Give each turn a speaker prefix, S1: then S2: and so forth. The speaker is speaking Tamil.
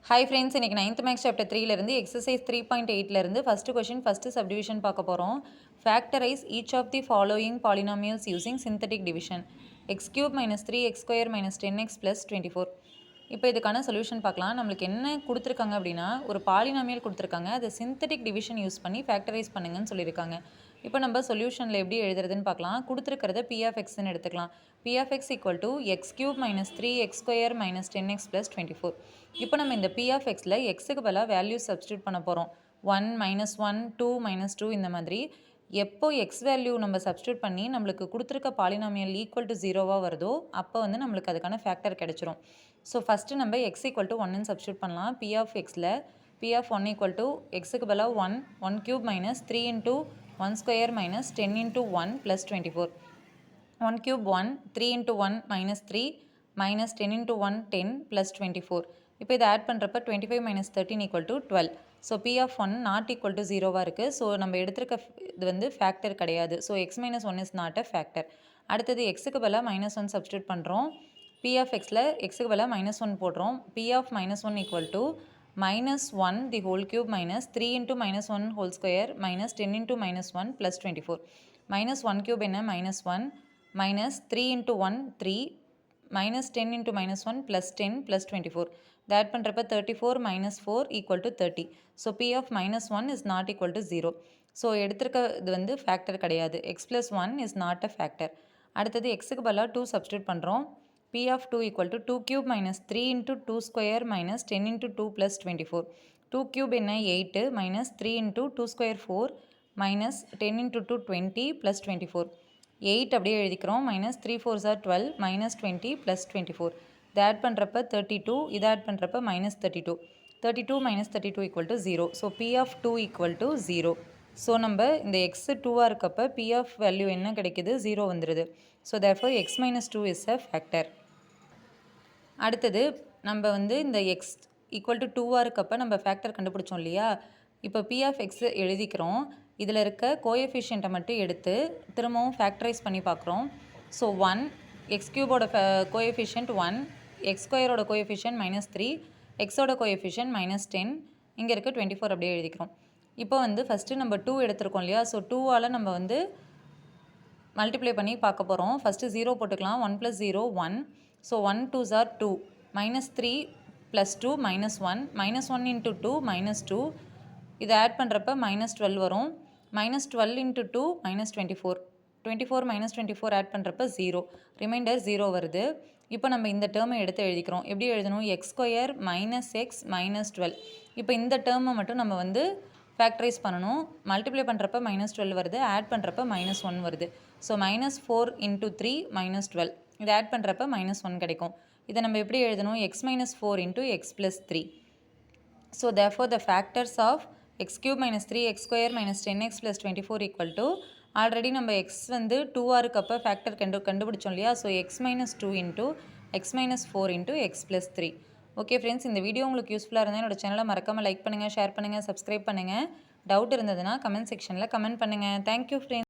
S1: Hi friends, இன்னைக்கு 9th Max Chapter 3 இருந்து Exercise 3.8 இருந்து first question, first subdivision பார்க்க போகிறோம். Factorize each of the following polynomials using synthetic division. x cube minus 3x square minus 10x plus 24. இப்போ இதுக்கான சொல்யூஷன் பார்க்கலாம். நம்மளுக்கு என்ன கொடுத்துருக்காங்க அப்படின்னா ஒரு பாலினாமியல் கொடுத்துருக்காங்க. அதை சிந்தட்டிக் டிவிஷன் யூஸ் பண்ணி ஃபேக்டரைஸ் பண்ணுங்கன்னு சொல்லியிருக்காங்க. இப்போ நம்ம சொல்யூஷனில் எப்படி எழுதுறதுன்னு பார்க்கலாம். கொடுத்துருக்கிறத பி ஆஃப் எக்ஸ்ன்னு எடுத்துக்கலாம். P of x equal to x cube minus 3x square minus 10x plus 24. இப்போ நம்ம இந்த பி ஆஃப் எக்ஸில் எக்ஸுக்கு பதிலாக வேல்யூ சப்ஸ்டியூட் பண்ண போகிறோம். 1 மைனஸ் 1 2 மைனஸ் 2 இந்த மாதிரி. எப்போ எக்ஸ் வேல்யூ நம்ம சப்ஸ்டியூட் பண்ணி நம்மளுக்கு கொடுத்துருக்க பாலினாமியல் ஈக்குவல் டு 0வாக வருதோ அப்போ வந்து நம்மளுக்கு அதுக்கான ஃபேக்டர் கிடைச்சிரும். ஸோ ஃபஸ்ட்டு நம்ம எக்ஸ் ஈக்குவல் டு 1ன்னு சப்ஸ்டியூட் பண்ணலாம். பி ஆஃப் எக்ஸில் பி ஆஃப் 1 ஈக்குவல் டு எக்ஸுக்கு பதிலாக 1 cube minus 3 into 1 square minus 10 into 1 plus 24. 1 cube 1, 3 into 1 minus 3, minus 10 into 1, 10 plus 24. இப்போ இதை ஆட் பண்ணுறப்ப 25 minus 13 equal to 12. So P of 1 not equal to 0வாக இருக்குது. ஸோ நம்ம எடுத்திருக்க இது வந்து ஃபேக்டர் கிடையாது. So x minus 1 is not a factor. அடுத்தது எக்ஸுக்கு பதிலாக மைனஸ் 1 சப்ஸ்டியூட் பண்ணுறோம். P of xல எக்ஸுக்கு பதிலாக மைனஸ் 1 போடுறோம். P of minus 1 equal to minus 1 the whole cube minus 3 into minus 1 whole square minus 10 into minus 1 plus 24. Minus 1 cube என்ன minus 1 minus 3 into 1 3 minus 10 into minus 1 plus 10 plus 24. That பண்ணுறப்ப 34 minus 4 equal to 30. So P of minus 1 is not equal to 0. So எடுத்திருக்க இது வந்து ஃபேக்டர் கிடையாது. x plus 1 is not a factor. அடுத்தது எக்ஸுக்கு பதிலாக 2 சப்ஸ்டியூட் பண்ணுறோம். P of 2 equal to 2 cube minus 3 into 2 square minus 10 into 2 plus 24. 2 cube என்ன 8 minus 3 into 2 square 4 minus 10 into 2 20 plus 24. 8 அப்படியே எழுதிக்கிறோம். Minus 3 4s are 12 minus 20 plus 24. இதை ஆட் பண்ணுறப்ப 32, இதை ஆட் பண்ணுறப்ப minus 32. 32 minus 32 equal to 0. So P of 2 equal to 0. So நம்ம இந்த எக்ஸ் 2வாக இருக்கப்போ பி ஆஃப் வேல்யூ என்ன கிடைக்குது 0 வந்துடுது. So therefore X minus 2 is a factor. அடுத்தது நம்ம வந்து இந்த எக்ஸ் ஈக்குவல் டு 2வாக இருக்கப்போ நம்ம ஃபேக்டர் கண்டுபிடிச்சோம் இல்லையா. இப்போ பி ஆஃப் எக்ஸ் எழுதிக்கிறோம். இதில் இருக்க கோஎஃபிஷியண்ட்டை மட்டும் எடுத்து திரும்பவும் ஃபேக்டரைஸ் பண்ணி பார்க்குறோம். ஸோ 1 எக்ஸ் கியூபோட கோஎஃபிஷியன்ட் 1, எக்ஸ் ஸ்கொயரோட கோஎஃபிஷியன்ட் மைனஸ் 3, எக்ஸோட கோஎஃபிஷியன்ட் மைனஸ் 10, இங்கே இருக்க 24 அப்படியே எழுதிக்கிறோம். இப்போ வந்து ஃபஸ்ட்டு நம்ம 2 எடுத்துருக்கோம் இல்லையா. ஸோ 2வால் நம்ம வந்து மல்டிப்ளை பண்ணி பார்க்க போகிறோம். ஃபஸ்ட்டு 0 போட்டுக்கலாம். 1 + 0 1. So 1 2s are 2 minus 3 plus 2 minus 1 minus 1 into 2 minus 2. இதை ஆட் பண்ணுறப்ப மைனஸ் 12 வரும். Minus 12 into 2 minus 24. 24 minus 24 add பண்ணுறப்ப 0. ரிமைண்டர் 0 வருது. இப்போ நம்ம இந்த டேர்மை எடுத்து எழுதிக்கிறோம். எப்படி எழுதணும்? X square minus X minus 12. இப்போ இந்த டேர்மை மட்டும் நம்ம வந்து ஃபேக்டரைஸ் பண்ணணும். மல்டிப்ளை பண்ணுறப்ப மைனஸ் 12 வருது. ஆட் பண்ணுறப்ப மைனஸ் 1 வருது. So minus 4 into 3 minus 12. இதை ஆட் பண்ணுறப்ப மைனஸ் 1 கிடைக்கும். இதை நம்ம எப்படி எழுதணும்? எக்ஸ் மைனஸ் 4 into எக்ஸ் plus 3. So therefore the factors of x cube minus 3x square minus 10x plus 24 equal to already நம்ம x வந்து 2ஆக இருக்கப்போ ஃபேக்டர் கண்டுபிடிச்சோம் இல்லையா. So x minus 2 into x minus 4 into x plus 3. Okay friends, இந்த வீடியோ உங்களுக்கு யூஸ்ஃபுல்லாக இருந்தால் என்னோட சேனலை மறக்காமல் லைக் பண்ணுங்கள், ஷேர் பண்ணுங்கள், சப்ஸ்கிரைப் பண்ணுங்கள். டவுட் இருந்ததுன்னா கமெண்ட் செக்ஷனில் கமெண்ட் பண்ணுங்கள். Thank you friends.